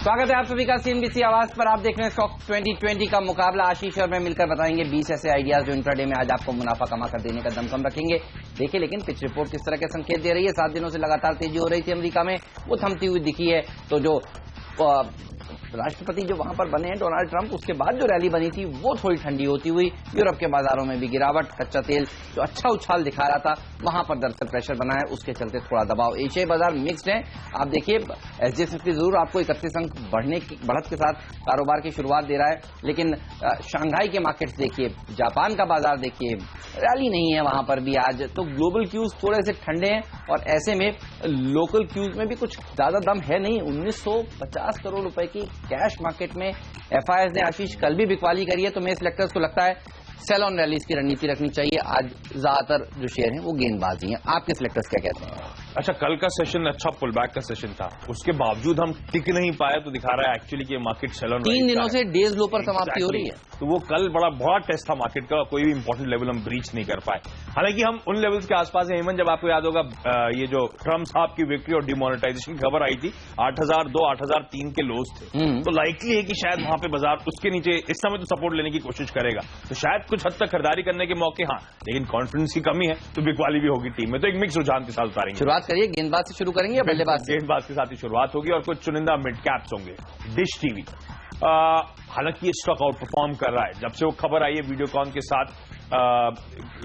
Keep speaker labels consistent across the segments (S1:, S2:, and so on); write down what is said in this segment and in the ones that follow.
S1: स्वागत है आप सभी का सीएनबीसी आवाज पर। आप देख रहे हैं स्टॉक 2020 का मुकाबला। आशीष और मैं मिलकर बताएंगे 20 ऐसे आइडियाज जो इंट्राडे में आज आपको मुनाफा कमा कर देने का दमखम रखेंगे। देखिए लेकिन पिच रिपोर्ट किस तरह के संकेत दे रही है। 7 दिनों से लगातार तेजी हो रही थी अमेरिका में, वो थमती हुई दिखी है। तो जो राष्ट्रपति जो वहां पर बने हैं डोनाल्ड ट्रंप, उसके बाद जो रैली बनी थी वो थोड़ी ठंडी होती हुई। यूरोप के बाजारों में भी गिरावट, कच्चा तेल जो अच्छा उछाल दिखा रहा था वहां पर दरअसल प्रेशर बना है, उसके चलते थोड़ा दबाव। एशियाई बाजार मिक्स्ड है। आप देखिए एसजीएक्स निफ्टी जरूर आपको 31 अंक बढ़त के साथ कारोबार की शुरुआत दे रहा है, लेकिन शंघाई के मार्केट्स देखिए, जापान का बाजार देखिए, रैली नहीं है वहां पर भी आज। तो ग्लोबल क्यूज थोड़े से ठंडे हैं और ऐसे में लोकल क्यूज में भी कुछ ज्यादा दम है नहीं। 1950 करोड़ रुपए की कैश मार्केट में एफआईआई ने आशीष कल भी बिकवाली करी है। तो मेरे सिलेक्टर्स को लगता है सेल ऑन रैलीज की रणनीति रखनी चाहिए। आज ज्यादातर जो शेयर हैं वो गेंदबाजी हैं। आपके सिलेक्टर्स क्या कहते हैं?
S2: अच्छा, कल का सेशन अच्छा पुल बैक का सेशन था, उसके बावजूद हम टिक नहीं पाए, तो दिखा रहा है एक्चुअली कि मार्केट सेल ऑन
S1: 3 दिनों से डेज लो पर समाप्ति हो रही है।
S2: तो वो कल बड़ा टेस्ट था मार्केट का, कोई भी इंपॉर्टेंट लेवल हम ब्रीच नहीं कर पाए। हालांकि हम उन लेवल्स के आसपास हैं। हेमंत, जब आपको याद होगा ये जो ट्रम्प साहब की विक्ट्री और डिमोनेटाइजेशन की खबर आई थी, 8002 8003 के लोज थे, तो लाइकली है कि शायद वहां पे बाजार उसके नीचे इस समय तो सपोर्ट लेने की कोशिश करेगा, तो शायद कुछ हद तक खरीदारी करने के मौके, हाँ, लेकिन कॉन्फिडेंस की कमी है तो बिकवाली भी होगी टीम में। तो एक मिक्स रुझान के साथ उतारेंगे।
S1: शुरुआत करिए गेंदबाज से शुरू करेंगे या बल्लेबाज से?
S2: गेंदबाज के साथ ही शुरुआत होगी और कुछ चुनिंदा मिड कैप्स होंगे। डिश टीवी हालांकि ये स्टॉक आउट परफॉर्म कर रहा है। जब से वो खबर आई है वीडियोकॉन के साथ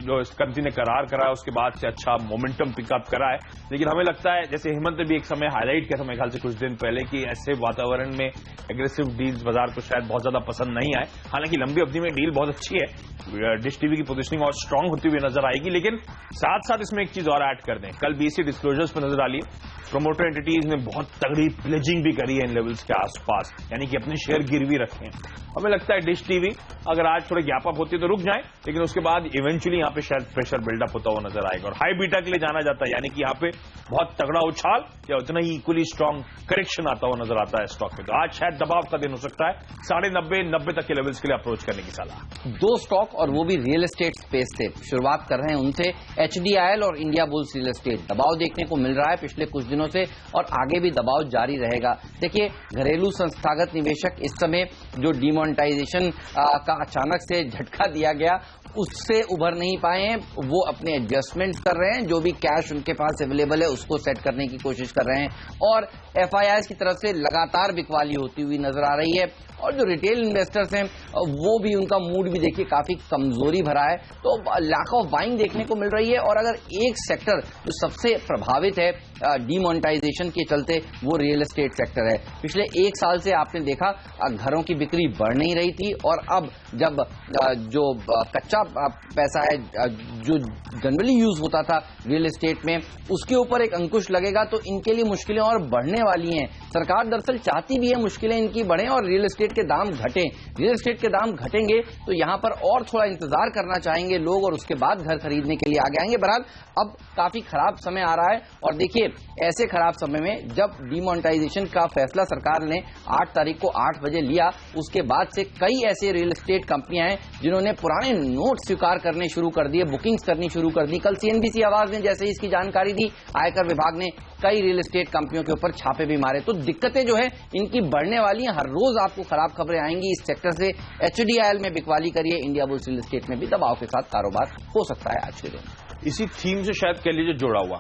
S2: जो इस कंपनी ने करार करा है, उसके बाद से अच्छा मोमेंटम पिकअप करा है। लेकिन हमें लगता है, जैसे हेमंत ने भी एक समय हाईलाइट किया था मेरे ख्याल से कुछ दिन पहले, कि ऐसे वातावरण में एग्रेसिव डील्स बाजार को शायद बहुत ज्यादा पसंद नहीं आए। हालांकि लंबी अवधि में डील बहुत अच्छी है, डिश टीवी की पोजीशनिंग और स्ट्रांग होती हुई नजर आएगी। लेकिन साथ साथ इसमें एक चीज और ऐड कर दें, कल बीसी डिस्क्लोजर्स पर नजर डालिए, प्रोमोटर एंटिटीज ने बहुत तगड़ी प्लेजिंग भी करी है इन लेवल्स के आसपास, यानी कि अपने शेयर गिरवी रखे हैं। हमें लगता है डिश टीवी अगर आज थोड़े गैप अप होती है तो रुक जाए, लेकिन उसके बाद इवेंचुअली यहां पे शायद प्रेशर बिल्डअप होता हुआ नजर आएगा। और हाई बीटा के लिए जाना जाता है, यानी कि यहां पे बहुत तगड़ा उछाल या उतना ही इक्वली स्ट्रांग करेक्शन आता हुआ नजर आता है स्टॉक में। तो आज शायद दबाव का दिन हो सकता है। 90.5 तक के लेवल्स के लिए अप्रोच करने की सलाह।
S1: 2 स्टॉक और वो भी रियल एस्टेट स्पेस से शुरुआत कर रहे हैं उनसे। एचडीआईएल और इंडिया बुल्स रियल एस्टेट दबाव देखने को मिल रहा है पिछले कुछ दिनों से और आगे भी दबाव जारी रहेगा। देखिए घरेलू संस्थागत निवेशक इस समय जो डिमोनेटाइजेशन का अचानक से झटका दिया गया उससे उभर नहीं पाए हैं। वो अपने एडजस्टमेंट कर रहे हैं, जो भी कैश उनके पास अवेलेबल है उसको सेट करने की कोशिश कर रहे हैं और एफआईआई की तरफ से लगातार बिकवाली होती हुई नजर आ रही है। और जो रिटेल इन्वेस्टर्स हैं वो भी, उनका मूड भी देखिए काफी कमजोरी भरा है। तो लैक ऑफ बाइंग देखने को मिल रही है। और अगर एक सेक्टर जो सबसे प्रभावित है डिमोनेटाइजेशन के चलते, वो रियल एस्टेट सेक्टर है। पिछले 1 साल से आपने देखा घरों की बिक्री बढ़ नहीं रही थी और अब जब जो कच्चा पैसा है जो जनरली यूज होता था रियल एस्टेट में, उसके ऊपर एक अंकुश लगेगा तो इनके लिए मुश्किलें और बढ़ने वाली हैं। सरकार दरअसल चाहती भी है मुश्किलें इनकी बढ़ें और रियल एस्टेट के दाम घटें। रियल एस्टेट के दाम घटेंगे तो यहां पर और थोड़ा इंतजार करना चाहेंगे लोग और उसके बाद घर खरीदने के लिए आगे आएंगे। बहरहाल अब काफी खराब समय आ रहा है और देखिए ऐसे खराब समय में जब डिमोनेटाइजेशन का फैसला सरकार ने 8 तारीख को 8 बजे लिया, उसके बाद से कई ऐसे रियल एस्टेट कंपनियां हैं जिन्होंने पुराने नोट स्वीकार करने शुरू कर दिए, बुकिंग्स करनी शुरू कर दी। कल सीएनबीसी आवाज ने जैसे इसकी जानकारी दी, आयकर विभाग ने कई रियल एस्टेट कंपनियों के ऊपर छापे भी मारे। तो दिक्कतें जो है इनकी बढ़ने वाली हैं। हर रोज आपको खराब खबरें आएंगी इस सेक्टर से। एचडीआईएल में बिकवाली करिए, इंडिया बुल्स रियल एस्टेट में भी दबाव के साथ कारोबार हो सकता है आज के दिन।
S2: इसी थीम से शायद कह लीजिए जुड़ा हुआ।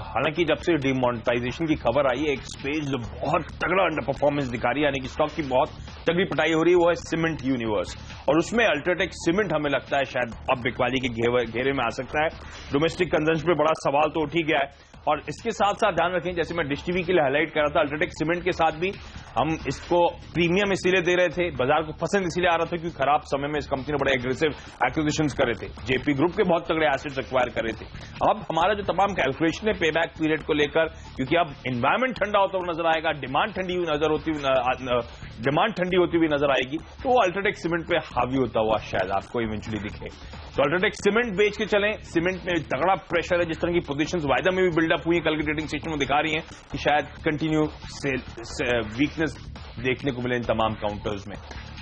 S2: हालांकि जब से डिमोनेटाइजेशन की खबर आई है, एक स्पेस जो बहुत तगड़ा अंडर परफॉर्मेंस दिखा रही है, यानी कि स्टॉक की बहुत तगड़ी पिटाई हो रही है, वो है सीमेंट यूनिवर्स। और उसमें अल्ट्राटेक सीमेंट हमें लगता है शायद अब बिकवाली के घेरे में आ सकता है। डोमेस्टिक कंजम्पशन पे बड़ा सवाल तो उठ ही गया है। और इसके साथ साथ ध्यान रखें, जैसे मैं डिश टीवी के लिए हाईलाइट कर रहा था, अल्ट्राटेक सीमेंट के साथ भी हम इसको प्रीमियम इसीलिए दे रहे थे, बाजार को पसंद इसीलिए आ रहा था क्योंकि खराब समय में इस कंपनी ने बड़े एग्रेसिव एक्विजिशंस करे थे, जेपी ग्रुप के बहुत तगड़े एसेट्स एक्वायर करे थे। अब हमारा जो तमाम कैलकुलेशन है पे बैक पीरियड को लेकर, क्योंकि अब एनवायरमेंट ठंडा होता हुआ नजर आएगा, डिमांड ठंडी होती हुई नजर आएगी, तो वो अल्ट्राटेक सीमेंट पे हावी होता हुआ शायद आपको इवेंचुअली दिखे। तो अल्ट्राटेक सीमेंट बेच के चलें। सीमेंट में तगड़ा प्रेशर है, जिस तरह की पोजीशंस वायदा में भी बिल्डअप हुई कल की ट्रेडिंग सेशन में दिखा रही हैं कि शायद कंटिन्यू वीकनेस देखने को मिले इन तमाम काउंटर्स में।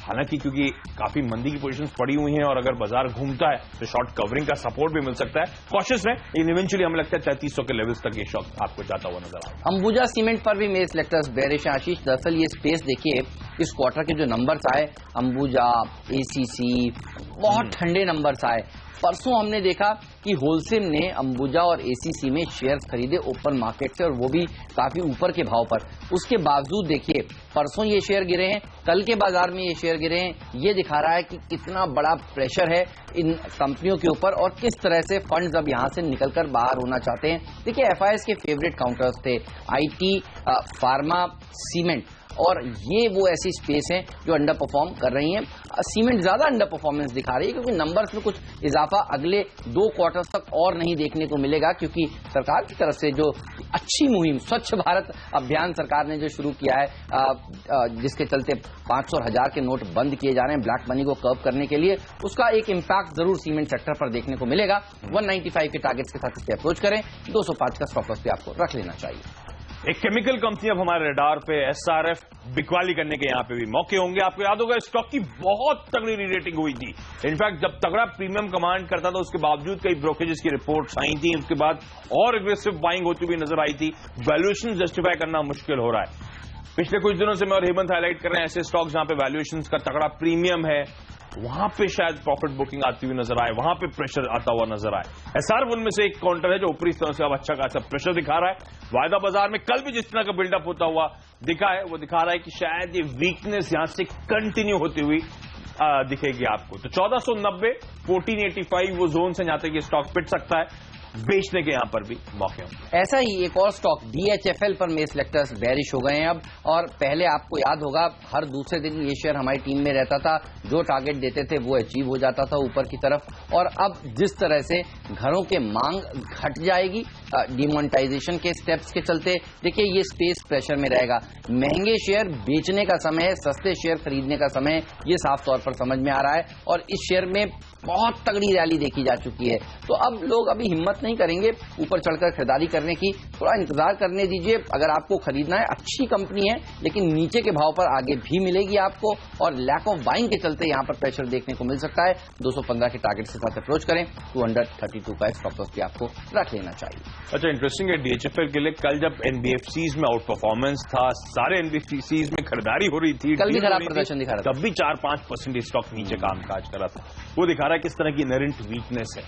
S2: हालांकि क्योंकि काफी मंदी की पोजीशंस पड़ी हुई हैं और अगर बाजार घूमता है तो शॉर्ट कवरिंग का सपोर्ट भी मिल सकता है। कॉशियस है, लेकिन इवेंचुअली हमें लगता है 3300 के लेवल्स तक ये शॉक आपको जाता हुआ नजर आएगा।
S1: अंबुजा सीमेंट पर भी मेरे सेलेक्टर्स बेरिश हैं आशीष। दरअसल ये स्पेस देखिए, इस क्वार्टर के जो नंबर्स आए, अंबुजा, एसीसी, बहुत ठंडे नंबर्स आए। परसों हमने देखा कि होलसेल ने अंबुजा और एसीसी में शेयर्स खरीदे ओपन मार्केट से, और वो भी काफी ऊपर के भाव पर। उसके बावजूद देखिए परसों ये शेयर गिरे हैं, कल के बाजार में ये शेयर गिरे हैं। ये दिखा रहा है कि कितना बड़ा प्रेशर है इन कंपनियों के ऊपर और किस तरह से फंड्स अब यहां से निकलकर बाहर होना चाहते हैं। देखिए एफआईएस के फेवरेट काउंटर्स थे आईटी, फार्मा, सीमेंट, और ये वो ऐसी स्पेस हैं जो अंडर परफॉर्म कर रही हैं। सीमेंट ज्यादा अंडर परफॉर्मेंस दिखा रही है क्योंकि नंबर्स में कुछ इजाफा अगले 2 क्वार्टर्स तक और नहीं देखने को मिलेगा, क्योंकि सरकार की तरफ से जो अच्छी मुहिम स्वच्छ भारत अभियान सरकार ने जो शुरू किया है, जिसके चलते 500 और 1000 के नोट बंद किए जा रहे हैं ब्लैक मनी को कर्व करने के लिए, उसका एक इम्पैक्ट जरूर सीमेंट सेक्टर पर देखने को मिलेगा। 195 के टारगेट्स के साथ इसे अप्रोच करें, 205 का स्टॉप लॉस पे आपको रख लेना चाहिए।
S2: एक केमिकल कंपनी अब हमारे रडार पे, एसआरएफ, बिकवाली करने के यहां पे भी मौके होंगे। आपको याद होगा स्टॉक की बहुत तगड़ी रीरेटिंग हुई थी। इनफैक्ट जब तगड़ा प्रीमियम कमांड करता था उसके बावजूद कई ब्रोकरेजेस की रिपोर्ट्स आई थी, उसके बाद और एग्रेसिव बाइंग होती हुई नजर आई थी। वैल्यूएशन जस्टिफाई करना मुश्किल हो रहा है। पिछले कुछ दिनों से मैं और हेमंत हाईलाइट कर रहे हैं ऐसे स्टॉक्स जहां पे वैल्यूएशन का तगड़ा प्रीमियम है, वहां पे शायद प्रॉफिट बुकिंग आती हुई नजर आए, वहां पे प्रेशर आता हुआ नजर आए। एसआर उनमें से एक काउंटर है जो ऊपरी स्तर से अब अच्छा खासा प्रेशर दिखा रहा है। वायदा बाजार में कल भी जिस तरह का बिल्डअप होता हुआ दिखा है, वो दिखा रहा है कि शायद ये वीकनेस यहां से कंटिन्यू होती हुई दिखेगी आपको। तो 1490, 1485 वो जोन से जहां तक ये स्टॉक पिट सकता है, बेचने के यहां पर भी मौके होंगे।
S1: ऐसा ही एक और स्टॉक डीएचएफएल पर मेरे सेलेक्टर्स बेरिश हो गए हैं अब। और पहले आपको याद होगा हर दूसरे दिन ये शेयर हमारी टीम में रहता था, जो टारगेट देते थे वो अचीव हो जाता था ऊपर की तरफ। और अब जिस तरह से घरों के मांग घट जाएगी डिमोनेटाइजेशन के स्टेप्स के चलते, देखिए ये स्पेस प्रेशर में रहेगा। महंगे शेयर बेचने का समय है, सस्ते शेयर खरीदने का समय है, ये साफ तौर पर समझ में आ रहा है। और इस शेयर में बहुत तगड़ी रैली देखी जा चुकी है, तो अब लोग अभी हिम्मत नहीं करेंगे ऊपर चढ़कर खरीदारी करने की। थोड़ा इंतजार करने दीजिए। अगर आपको खरीदना है, अच्छी कंपनी है लेकिन नीचे के भाव पर आगे भी मिलेगी आपको, और लैक ऑफ बाइंग के चलते यहां पर प्रेशर देखने को मिल सकता है। 215 के टारगेट के साथ अप्रोच करें, 232 का स्टॉप लॉस भी आपको रख लेना चाहिए।
S2: अच्छा, इंटरेस्टिंग है डीएचएफएल के लिए। कल जब एनबीएफसीज में आउट परफॉर्मेंस था, सारे एनबीएफसीज में खरीदारी हो रही थी,
S1: कल भी खराब प्रदर्शन दिखा रहा था,
S2: तब भी 4-5% स्टॉक नीचे कामकाज कर रहा था। वो दिखा रहा है किस तरह की इनहेरेंट वीकनेस है।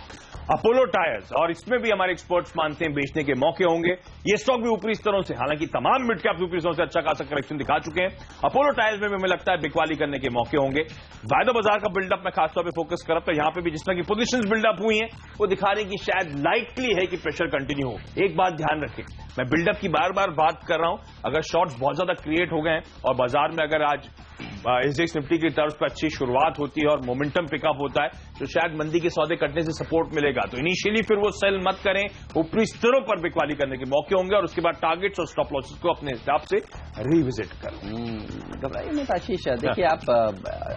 S2: अपोलो टायर्स, और इसमें भी हमारे एक्सपर्ट्स मानते हैं बेचने के मौके होंगे। ये स्टॉक भी ऊपरी स्तरों से, हालांकि तमाम मिड कैप ऊपरी स्तरों से अच्छा खासा करेक्शन दिखा चुके हैं। अपोलो टायर्स में भी हमें लगता है बिकवाली करने के मौके होंगे। वायदा बाजार का बिल्डअप मैं खासतौर पर फोकस कर रहा था, यहां पे भी जिस तरह की पोजीशंस बिल्डअप हुई हैं वो दिखा रही कि शायद लाइकली है कि प्रेशर कंटिन्यू हो। एक बात ध्यान रखें, मैं बिल्डअप की बार बार बात कर रहा हूं, अगर शॉर्ट्स बहुत ज्यादा क्रिएट हो गए हैं और बाजार में अगर आज एसजेएक्स निफ्टी की तरफ पर अच्छी शुरुआत होती है और मोमेंटम पिकअप होता है, तो शायद मंदी के सौदे कटने से सपोर्ट मिलेगा। तो इनिशियली फिर वो सेल मत करें, ऊपरी स्तरों पर बिकवाली करने के मौके होंगे और उसके बाद टारगेट्स और स्टॉप लॉसेस को अपने हिसाब से रिविजिट करें।
S1: घबराइए मत आशीष, देखिए आप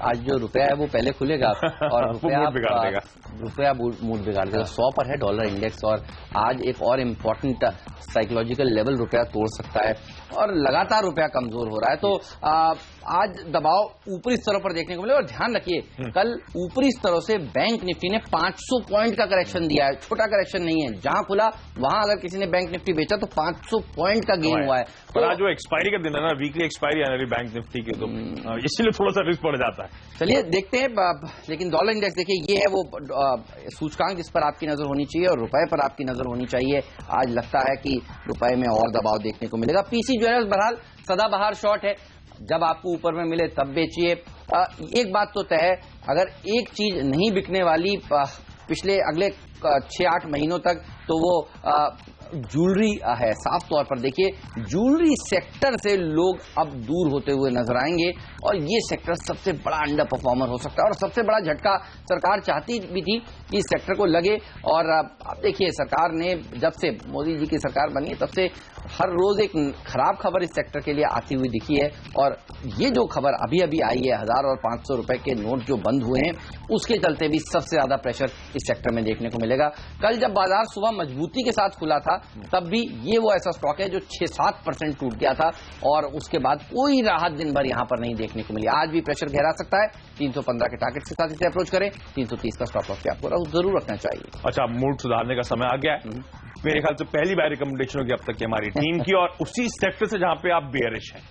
S1: आज जो रुपया है वो पहले खुलेगा और रुपया मूड बिगाड़ देगा। 100 पर है डॉलर इंडेक्स और आज एक और इम्पोर्टेंट साइकोलॉजिकल लेवल रुपया तोड़ सकता है और लगातार रुपया कमजोर हो रहा है। तो आज दबाव ऊपरी स्तरों पर देखने को मिले। और ध्यान रखिए कल ऊपरी स्तरों से बैंक निफ्टी ने 500 पॉइंट का करेक्शन दिया है, छोटा करेक्शन नहीं है। जहां खुला वहां अगर किसी ने बैंक निफ्टी बेचा तो 500 पॉइंट का गेन हुआ है।
S2: तो आज वो एक्सपायरी का दिन है ना, वीकली एक्सपायरी आने वाली बैंक निफ्टी की, तो इसलिए थोड़ा सा रिस्क पड़ जाता है।
S1: चलिए देखते हैं। लेकिन डॉलर इंडेक्स देखिए, ये है वो सूचकांक जिस पर आपकी नजर होनी चाहिए और रुपए पर आपकी नजर होनी चाहिए। आज लगता है कि रुपए में और दबाव देखने को मिलेगा। पीसी ज्वेलर्स बहरहाल सदाबहार शॉर्ट है, जब आपको ऊपर में मिले तब बेचिए। एक बात तो तय है, अगर एक चीज नहीं बिकने वाली पिछले अगले 6-8 महीनों तक, तो वो ज्वेलरी है। साफ तौर पर देखिए ज्वेलरी सेक्टर से लोग अब दूर होते हुए नजर आएंगे और ये सेक्टर सबसे बड़ा अंडर परफॉर्मर हो सकता है। और सबसे बड़ा झटका सरकार चाहती भी थी कि इस सेक्टर को लगे। और अब देखिए सरकार ने, जब से मोदी जी की सरकार बनी है, तब से हर रोज एक खराब खबर इस सेक्टर के लिए आती हुई दिखी है। और ये जो खबर अभी अभी आई है, 1000 और 500 रुपए के नोट जो बंद हुए हैं, उसके चलते भी सबसे ज्यादा प्रेशर इस सेक्टर में देखने को मिलेगा। कल जब बाजार सुबह मजबूती के साथ खुला था तब भी ये वो ऐसा स्टॉक है जो 6-7% टूट गया था और उसके बाद कोई राहत दिन भर यहां पर नहीं देखने को मिली। आज भी प्रेशर गहरा सकता है। 315 के टारगेट के साथ इसे अप्रोच करें। 330 का स्टॉप लॉस आपको जरूर रखना चाहिए।
S2: अच्छा, मूड सुधारने का समय आ गया है। मेरे ख्याल से पहली बार रिकमेंडेशन होगी अब तक की हमारी टीम की, और उसी सेक्टर से जहां पे आप बेयरिश हैं।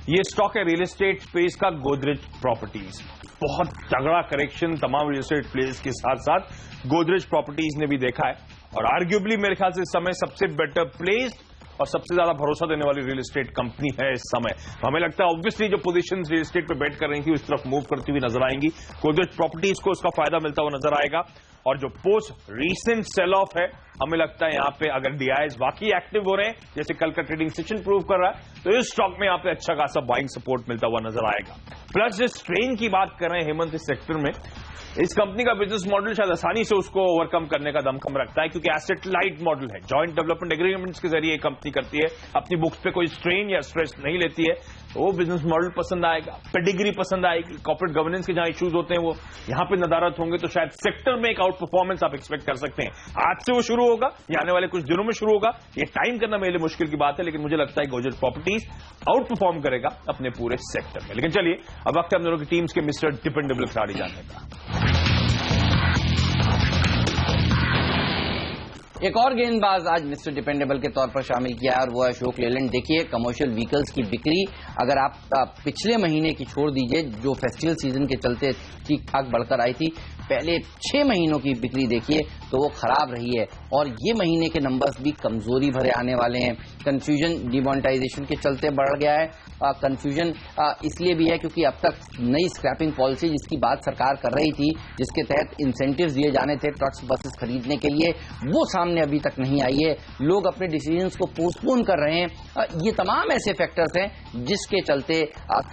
S2: ये स्टॉक है रियल एस्टेट स्पेस का गोदरेज प्रॉपर्टीज। बहुत तगड़ा करेक्शन तमाम रियल एस्टेट प्लेयर्स के साथ साथ गोदरेज प्रॉपर्टीज ने भी देखा है, और आर्ग्यूबली मेरे ख्याल से इस समय सबसे बेटर प्लेस्ड और सबसे ज्यादा भरोसा देने वाली रियल एस्टेट कंपनी है इस समय। तो हमें लगता है ऑब्वियसली जो पोजीशन रियल एस्टेट पे बेट कर रही थी उस तरफ मूव करती हुई नजर आएंगी। गोदरेज प्रॉपर्टीज को उसका फायदा मिलता हुआ नजर आएगा, और जो पोस्ट रीसेंट सेल ऑफ है, हमें लगता है यहां पे अगर डीआईएस वाकई एक्टिव हो रहे हैं, जैसे कल का ट्रेडिंग सेशन प्रूव कर रहा है, तो इस स्टॉक में यहां पे अच्छा खासा बाइंग सपोर्ट मिलता हुआ नजर आएगा। प्लस जिस ट्रेन की बात कर रहे हैं हेमंत इस सेक्टर में, इस कंपनी का बिजनेस मॉडल शायद आसानी से उसको ओवरकम करने का दमखम रखता है, क्योंकि एसेट लाइट मॉडल है। जॉइंट डेवलपमेंट एग्रीमेंट्स के जरिए कंपनी करती है, अपनी बुक्स पे कोई स्ट्रेन या स्ट्रेस नहीं लेती है, तो वो बिजनेस मॉडल पसंद आएगा। पेडिग्री पसंद आएगी। कॉर्पोरेट गवर्नेंस के जहां इश्यूज होते हैं वो यहां पे नदारत होंगे, तो शायद सेक्टर में एक आउट परफॉर्मेंस आप एक्सपेक्ट कर सकते हैं। आज से वो शुरू होगा या आने वाले कुछ दिनों में शुरू होगा, ये टाइम करना मेरे लिए मुश्किल की बात है, लेकिन मुझे लगता है गोदरेज प्रॉपर्टीज आउट परफॉर्म करेगा अपने पूरे सेक्टर में। लेकिन चलिए, अब वक्त है हम दोनों की टीम्स के मिस्टर डिपेंडेबल खिलाड़ी जानने का।
S1: एक और गेंदबाज आज मिस्टर डिपेंडेबल के तौर पर शामिल किया है, और वो है अशोक लेलैंड। देखिए, कमर्शियल व्हीकल्स की बिक्री अगर आप पिछले महीने की छोड़ दीजिए, जो फेस्टिवल सीजन के चलते ठीक ठाक बढ़कर आई थी, पहले 6 महीनों की बिक्री देखिए तो वो खराब रही है, और ये महीने के नंबर्स भी कमजोरी भरे आने वाले हैं। कंफ्यूजन डिमोनेटाइजेशन के चलते बढ़ गया है। कंफ्यूजन इसलिए भी है क्योंकि अब तक नई स्क्रैपिंग पॉलिसी जिसकी बात सरकार कर रही थी, जिसके तहत इंसेंटिव्स दिए जाने थे ट्रक्स बसेस खरीदने के लिए, वो सामने अभी तक नहीं आई है। लोग अपने डिसीजंस को पोस्टपोन कर रहे हैं। ये तमाम ऐसे फैक्टर्स हैं जिसके चलते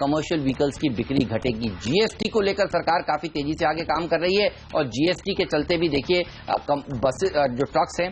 S1: कमर्शियल व्हीकल्स की बिक्री घटेगी। जीएसटी को लेकर सरकार काफी तेजी से आगे काम कर रही है, और जीएसटी के चलते भी देखिए बसेस जो ट्रक्स हैं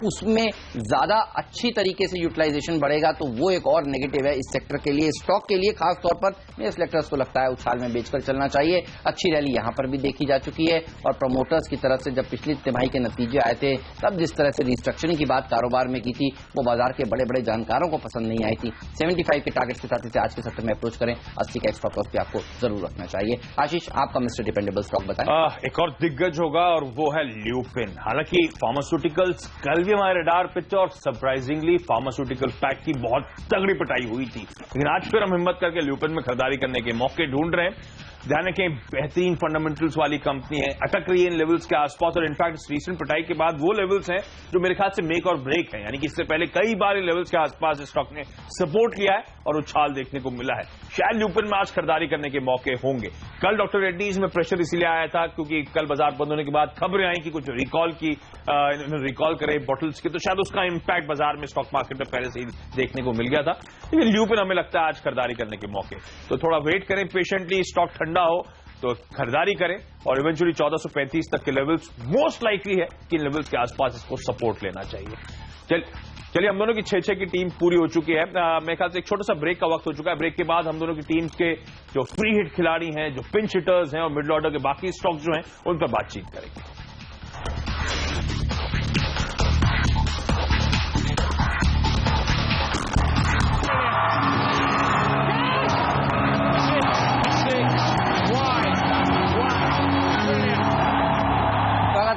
S1: उसमें ज्यादा अच्छी तरीके से यूटिलाइजेशन बढ़ेगा, तो वो एक और नेगेटिव है इस सेक्टर के लिए। स्टॉक के लिए खास तौर पर मेरे सेलेक्टर्स को लगता है उछाल में बेचकर चलना चाहिए। अच्छी रैली यहां पर भी देखी जा चुकी है, और प्रमोटर्स की तरफ से जब पिछली तिमाही के नतीजे आए थे, तब जिस तरह से रिस्ट्रक्चरिंग की बात कारोबार में की थी, वो बाजार के बड़े बड़े जानकारों को पसंद नहीं आई थी। 75 के टारगेट के साथ इसे आज के सत्र में अप्रोच करें। 80 का स्टॉप लॉस भी आपको जरूर रखना चाहिए। आशीष, आपका मिस्टर डिपेंडेबल स्टॉक बताएं।
S2: एक और दिग्गज होगा, और वो है ल्यूपिन। हालांकि फार्मास्यूटिकल्स कल भी हमारे रडार पे, और सरप्राइजिंगली फार्मास्यूटिकल पैक की बहुत तगड़ी पिटाई हुई थी, लेकिन आज फिर हम हिम्मत करके ल्यूपिन में खरीदारी करने के मौके ढूंढ रहे हैं। ध्यान रखें, बेहतरीन फंडामेंटल्स वाली कंपनी है, अटक रही है इन लेवल्स के आसपास, और इनफैक्ट रीसेंट पिटाई के बाद वो लेवल्स हैं जो मेरे ख्याल से मेक और ब्रेक है। यानी कि इससे पहले कई बार इन लेवल्स के आसपास स्टॉक ने सपोर्ट लिया है और उछाल देखने को मिला है। शायद ल्यूपिन में आज खरीदारी करने के मौके होंगे। कल डॉक्टर रेड्डीज में प्रेशर इसीलिए आया था क्योंकि कल बाजार बंद होने के बाद खबरें आई कि कुछ रिकॉल की, रिकॉल करे बॉटल्स के, तो शायद उसका इंपैक्ट बाजार में स्टॉक मार्केट में पहले से ही देखने को मिल गया था। लेकिन ल्यूपिन हमें लगता है आज खरीदारी करने के मौके, तो थोड़ा वेट करें पेशेंटली। स्टॉक ठंडा हो तो खरीदारी करें, और इवेंचुअली 1435 तक के लेवल्स मोस्ट लाइकली है कि इन लेवल्स के आसपास इसको सपोर्ट लेना चाहिए। चलिए, हम दोनों की 6-6 की टीम पूरी हो चुकी है। मेरे ख्याल से एक छोटा सा ब्रेक का वक्त हो चुका है। ब्रेक के बाद हम दोनों की टीम के जो फ्री हिट खिलाड़ी हैं, जो पिंच हिटर्स हैं, और मिडिल ऑर्डर के बाकी स्टॉक जो हैं, उन पर बातचीत करेंगे।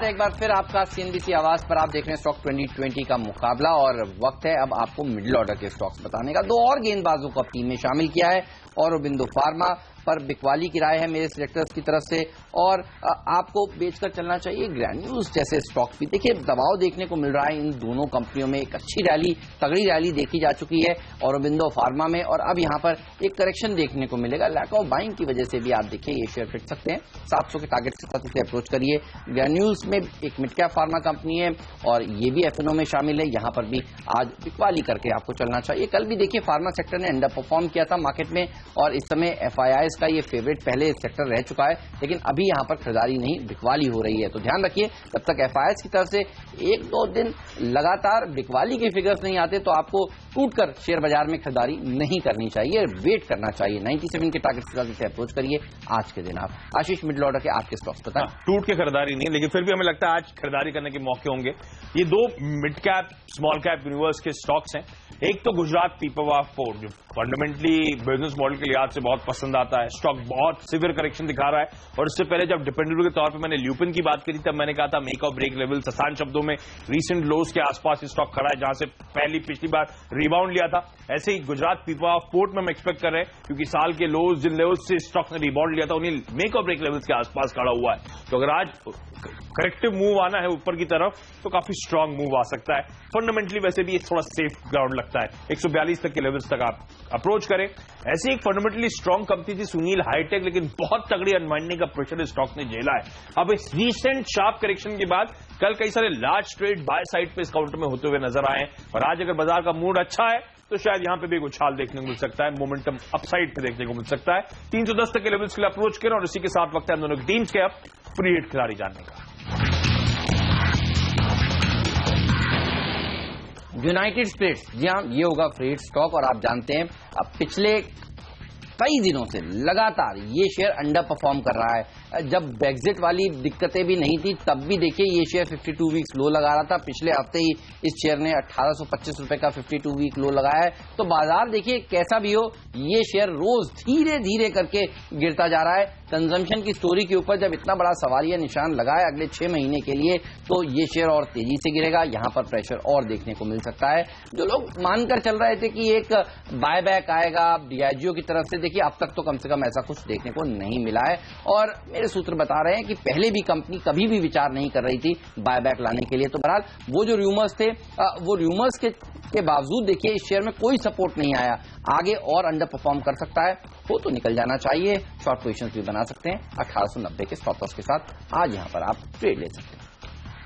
S1: एक बार फिर आपका सीएनबीसी आवाज पर। आप देख रहे हैं स्टॉक 2020 का मुकाबला, और वक्त है अब आपको मिडिल ऑर्डर के स्टॉक्स बताने का। 2 और गेंदबाजों को टीम में शामिल किया है, औरोबिंदो फार्मा पर बिकवाली की राय है मेरे सिलेक्टर्स की तरफ से, और आपको बेचकर चलना चाहिए ग्रैन्यूल्स जैसे स्टॉक भी। देखिए, दबाव देखने को मिल रहा है इन दोनों कंपनियों में। एक अच्छी रैली, तगड़ी रैली देखी जा चुकी है औरोबिंदो फार्मा में, और अब यहां पर एक करेक्शन देखने को मिलेगा। लैक ऑफ बाइंग की वजह से भी आप देखिए ये शेयर पिट सकते हैं। 700 के टारगेट के साथ इसे अप्रोच करिए। ग्रैन्यूल्स में एक मिड कैप फार्मा कंपनी है, और ये भी एफएनओ में शामिल है। यहां पर भी आज बिकवाली करके आपको चलना चाहिए। कल भी देखिए फार्मा सेक्टर ने अंडर परफॉर्म किया था मार्केट में, और इस समय एफआईआईज का ये फेवरेट पहले सेक्टर रह चुका है, लेकिन अभी यहाँ पर खरीदारी नहीं, बिकवाली हो रही है। तो ध्यान रखिए, जब तक एफआईएस की तरफ से 1-2 दिन लगातार बिकवाली के फिगर्स नहीं आते तो आपको टूटकर शेयर बाजार में खरीदारी नहीं करनी चाहिए, वेट करना चाहिए। 97 के टारगेट के साथ इसे अप्रोच करिए आज के दिन। आप आशीष मिडिल ऑर्डर के आपके स्टॉक्स बताएं।
S2: टूट के खरीदारी नहीं, लेकिन फिर भी हमें लगता है आज खरीदारी करने के मौके होंगे। ये 2 mid cap small cap universe के स्टॉक्स हैं। एक तो गुजरात पीपावाव पोर्ट, जो फंडामेंटली बिजनेस मॉडल के लिहाज से बहुत पसंद आता है। स्टॉक बहुत सिवियर करेक्शन दिखा रहा है, और इससे पहले जब डिपेंडेंट के तौर पे मैंने ल्यूपिन की बात करी, तब मैंने कहा था मेक और ब्रेक लेवल। आसान शब्दों में रीसेंट लोज के आसपास स्टॉक खड़ा है, जहां से पिछली बार रिबाउंड लिया था। ऐसे ही गुजरात पीपावाव पोर्ट में हम एक्सपेक्ट कर रहे हैं, क्योंकि साल के लोज जिन लेवल्स से स्टॉक ने रिबाउंड लिया था उन्हीं मेक और ब्रेक लेवल्स के आसपास खड़ा हुआ है। तो अगर आज करेक्टिव मूव आना है ऊपर की तरफ तो काफी स्ट्रांग मूव आ सकता है। फंडामेंटली वैसे भी थोड़ा सेफ ग्राउंड लगता है, 142 तक के लेवल्स तक आप अप्रोच करें। ऐसी एक फंडामेंटली स्ट्रांग कंपनी थी सुनील हाईटेक, लेकिन बहुत तगड़ी अनवाइंडिंग का प्रेशर स्टॉक ने झेला है। अब इस रीसेंट शार्प करेक्शन के बाद कल कई सारे लार्ज ट्रेड बाय साइड पे इस काउंटर में होते हुए नजर आए, और आज अगर बाजार का मूड अच्छा है तो शायद यहां पे भी एक उछाल देखने को मिल सकता है, मोमेंटम अपसाइड पे देखने को मिल सकता है। 310 तक के लेवल्स के लिए अप्रोच करें, और इसी के साथ वक्त है हम दोनों की टीम्स के अब फ्री हिट खिलाड़ी जानने का।
S1: यूनाइटेड स्पिरिट्स, जी हाँ, ये होगा फ्री हिट स्टॉक। और आप जानते हैं अब पिछले कई दिनों से लगातार ये शेयर अंडर परफॉर्म कर रहा है। जब ब्रेक्जिट वाली दिक्कतें भी नहीं थी तब भी देखिए ये शेयर 52 वीक्स लो लगा रहा था। पिछले हफ्ते ही इस शेयर ने 1825 रुपए का 52 वीक लो लगाया है। तो बाजार देखिए कैसा भी हो, ये शेयर रोज धीरे धीरे करके गिरता जा रहा है। कंजम्पशन की स्टोरी के ऊपर जब इतना बड़ा सवालिया निशान लगा है अगले 6 महीने के लिए, तो ये शेयर और तेजी से गिरेगा। यहां पर प्रेशर और देखने को मिल सकता है। जो लोग मानकर चल रहे थे कि एक बायबैक आएगा डियाजियो की तरफ से, देखिए अब तक तो कम से कम ऐसा कुछ देखने को नहीं मिला है। और मेरे सूत्र बता रहे हैं कि पहले भी कंपनी कभी भी विचार नहीं कर रही थी बायबैक लाने के लिए। तो बहरहाल वो जो र्यूमर्स थे, वो र्यूमर्स के बावजूद देखिए इस शेयर में कोई सपोर्ट नहीं आया। आगे और अंडर परफॉर्म कर सकता है, हो तो निकल जाना चाहिए। शॉर्ट पोजीशंस भी बना सकते हैं 1890 के स्टॉप लॉस के साथ। आज यहां पर आप ट्रेड ले सकते हैं।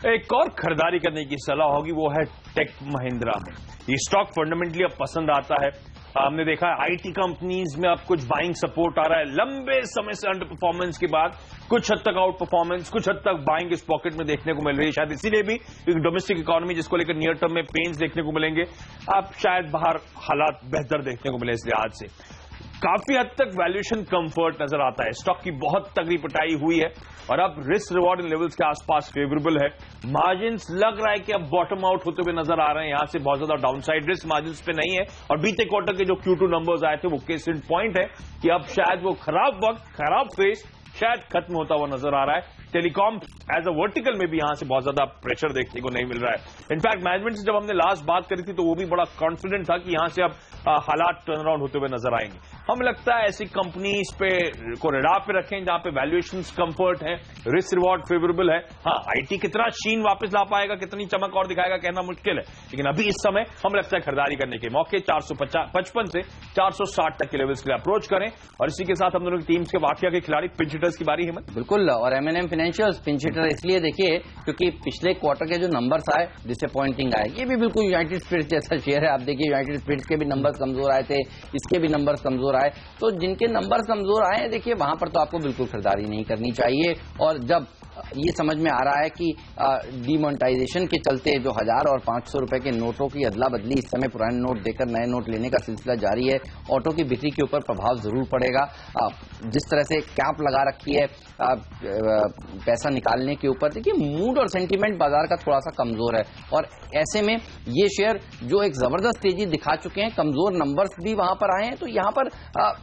S2: एक और खरीदारी करने की सलाह होगी, वो है टेक महिंद्रा में। ये स्टॉक फंडामेंटली अब पसंद आता है। हमने देखा है आईटी कंपनीज में अब कुछ बाइंग सपोर्ट आ रहा है। लंबे समय से अंडर परफॉर्मेंस के बाद कुछ हद तक आउट परफॉर्मेंस, कुछ हद तक बाइंग इस पॉकेट में देखने को मिल रही है। शायद इसीलिए भी डोमेस्टिक इकोनॉमी जिसको लेकर नियर टर्म में पेन्स देखने को मिलेंगे, अब शायद बाहर हालात बेहतर देखने को मिले इस लिहाज से। काफी हद तक वैल्यूएशन कंफर्ट नजर आता है। स्टॉक की बहुत तगड़ी पिटाई हुई है और अब रिस्क रिवॉर्ड इन लेवल्स के आसपास फेवरेबल है। मार्जिन्स लग रहा है कि अब बॉटम आउट होते हुए नजर आ रहे हैं। यहां से बहुत ज्यादा डाउनसाइड रिस्क मार्जिन्स पे नहीं है, और बीते क्वार्टर के जो Q2 नंबर्स आए थे वो केस इन पॉइंट है कि अब शायद वो खराब वक्त, खराब फेज शायद खत्म होता हुआ नजर आ रहा है। टेलीकॉम एज अ वर्टिकल में भी यहां से बहुत ज्यादा प्रेशर देखने को नहीं मिल रहा है। इनफैक्ट मैनेजमेंट से जब हमने लास्ट बात करी थी तो वो भी बड़ा कॉन्फिडेंट था कि यहां से अब हालात टर्न अराउंड होते हुए नजर आएंगे। हमें लगता है ऐसी कंपनीज पे को रडार पे रखें जहां पे वैल्यूएशंस कंफर्ट है, रिस्क रिवॉर्ड फेवरेबल है। हाँ, आईटी कितना शीन वापस ला पाएगा, कितनी चमक और दिखाएगा कहना मुश्किल है, लेकिन अभी इस समय हमें लगता है खरीदारी करने के मौके 455 से 460 तक के लेवल्स के लिए अप्रोच करें। और इसी के साथ हम दोनों की टीम्स के वाकिया के खिलाड़ी पिंच हिटर्स की बारी है।
S1: बिल्कुल, और M&M फाइनेंशियल्स पिंच हिटर इसलिए देखिए क्योंकि पिछले क्वार्टर के जो नंबर्स आए डिसअपॉइंटिंग आए। ये भी बिल्कुल यूनाइटेड स्पिरिट्स जैसा शेयर है। आप देखिए यूनाइटेड स्पिरिट्स के भी नंबर्स कमजोर आए थे, इसके भी नंबर्स कमजोर आए। तो जिनके नंबर्स कमजोर आए देखिए वहां पर तो आपको बिल्कुल खरीदारी नहीं करनी चाहिए। और जब ये समझ में आ रहा है कि डीमोनेटाइजेशन के चलते जो 1000 और 500 रुपए के नोटों की अदला बदली इस समय पुराने नोट देकर नए नोट लेने का सिलसिला जारी है, ऑटो की बिक्री के ऊपर प्रभाव जरूर पड़ेगा। जिस तरह से कैप लगा रखी है पैसा निकालने के ऊपर, देखिए मूड और सेंटीमेंट बाजार का थोड़ा सा कमजोर है। और ऐसे में ये शेयर जो एक जबरदस्त तेजी दिखा चुके हैं, कमजोर नंबर्स भी वहां पर आए हैं, तो यहां पर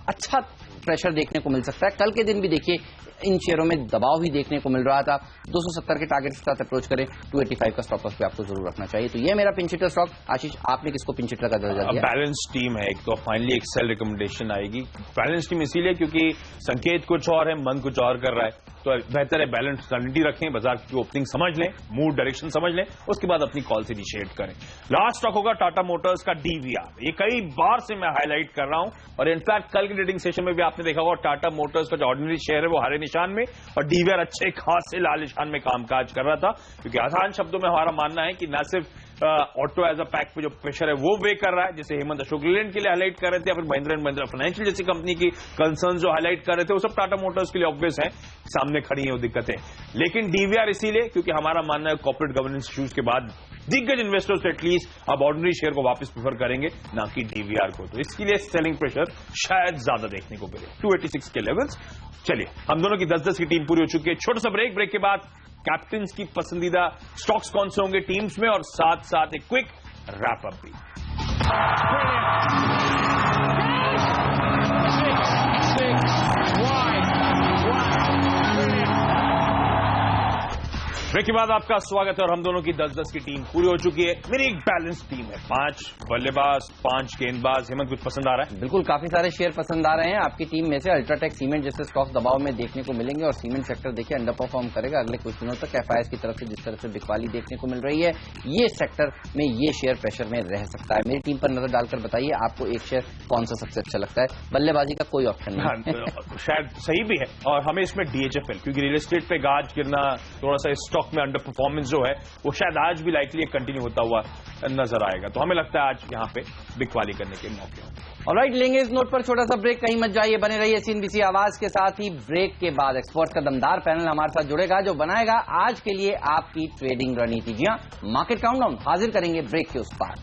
S1: अच्छा प्रेशर देखने को मिल सकता है। कल के दिन भी देखिए इन शेयरों में दबाव भी देखने को मिल रहा था। 270 के टारगेट के साथ अप्रोच करें, 285 का स्टॉप लॉस पे आपको जरूर रखना चाहिए। तो ये मेरा पिंच हिटर स्टॉक। आशीष, आपने किसको पिंच हिटर का दर्जा दिया?
S2: बैलेंस टीम है एक, तो फाइनली एक सेल रिकमेंडेशन आएगी। बैलेंस टीम इसीलिए क्योंकि संकेत कुछ और है, मन कुछ और कर रहा है, तो बेहतर है बैलेंस क्वालिटी रखें, बाजार की ओपनिंग समझ लें, मूड डायरेक्शन समझ लें, उसके बाद अपनी कॉल से इनिशिएट करें। लास्ट स्टॉक होगा टाटा मोटर्स का DVR। ये कई बार से मैं हाईलाइट कर रहा हूं, और इनफैक्ट कल के ट्रेडिंग सेशन में भी आपने देखा होगा टाटा मोटर्स का जो ऑर्डिनरी शेयर है वो हरे निशान में, और DVR अच्छे खास से लाल निशान में कामकाज कर रहा था। क्योंकि आसान शब्दों में हमारा मानना है कि न सिर्फ ऑटो एज अ पैक पे जो प्रेशर है वो वे कर रहा है, जैसे हेमंत अशोक लेलैंड के लिए हाईलाइट कर रहे थे, या फिर महिंद्रा एंड महिंद्रा फाइनेंशियल जैसी कंपनी की कंसर्न जो हाईलाइट कर रहे थे, वो सब टाटा मोटर्स के लिए ऑब्वियस है, सामने खड़ी है वो दिक्कतें। लेकिन डीवीआर इसीलिए क्योंकि हमारा मानना है कॉर्पोरेट गवर्नेंस इश्यूज के बाद दिग्गज इन्वेस्टर्स एटलीस्ट अब ऑर्डिनरी शेयर को वापस प्रेफर करेंगे, ना कि डीवीआर को, तो इसके लिए सेलिंग प्रेशर शायद ज्यादा देखने को मिले 286 के लेवल्स। चलिए, हम दोनों की 10-10 की टीम पूरी हो चुकी है। छोटा सा ब्रेक के बाद कैप्टन्स की पसंदीदा स्टॉक्स कौन से होंगे टीम्स में, और साथ साथ एक क्विक रैप अप भी। ब्रेक के बाद आपका स्वागत है, और हम दोनों की 10-10 की टीम पूरी हो चुकी है। मेरी एक बैलेंस टीम है, 5 बल्लेबाज, 5 गेंदबाज। हेमंत, कुछ पसंद आ रहा है?
S1: बिल्कुल, काफी सारे शेयर पसंद आ रहे हैं आपकी टीम में से। अल्ट्राटेक सीमेंट जैसे स्टॉक्स दबाव में देखने को मिलेंगे, और सीमेंट सेक्टर देखिए अंडर परफॉर्म करेगा अगले कुछ दिनों तक। एफआईएस की तरफ से जिस तरह से बिकवाली देखने को मिल रही है, ये सेक्टर में ये शेयर प्रेशर में रह सकता है। मेरी टीम पर नजर डालकर बताइए आपको एक शेयर कौन सा सबसे अच्छा लगता है। बल्लेबाजी का कोई ऑप्शन नहीं है।
S2: शायद सही भी है, और हमें इसमें डीएचएफएल, क्योंकि रियल एस्टेट पे गाज गिरना, थोड़ा सा स्टॉक में अंडर परफॉर्मेंस जो है वो शायद आज भी लाइकली कंटिन्यू होता हुआ नजर आएगा, तो हमें लगता है आज यहां पे बिकवाली करने के मौके हैं।
S1: ऑलराइट, लेंगे इस नोट पर छोटा सा ब्रेक, कहीं मत जाइए, बने रहिए सीएनबीसी आवाज के साथ ही। ब्रेक के बाद एक्सपर्ट्स का दमदार पैनल हमारे साथ जुड़ेगा, जो बनाएगा आज के लिए आपकी ट्रेडिंग रणनीति। जी हां, मार्केट काउंटडाउन हाजिर करेंगे ब्रेक के उस पार।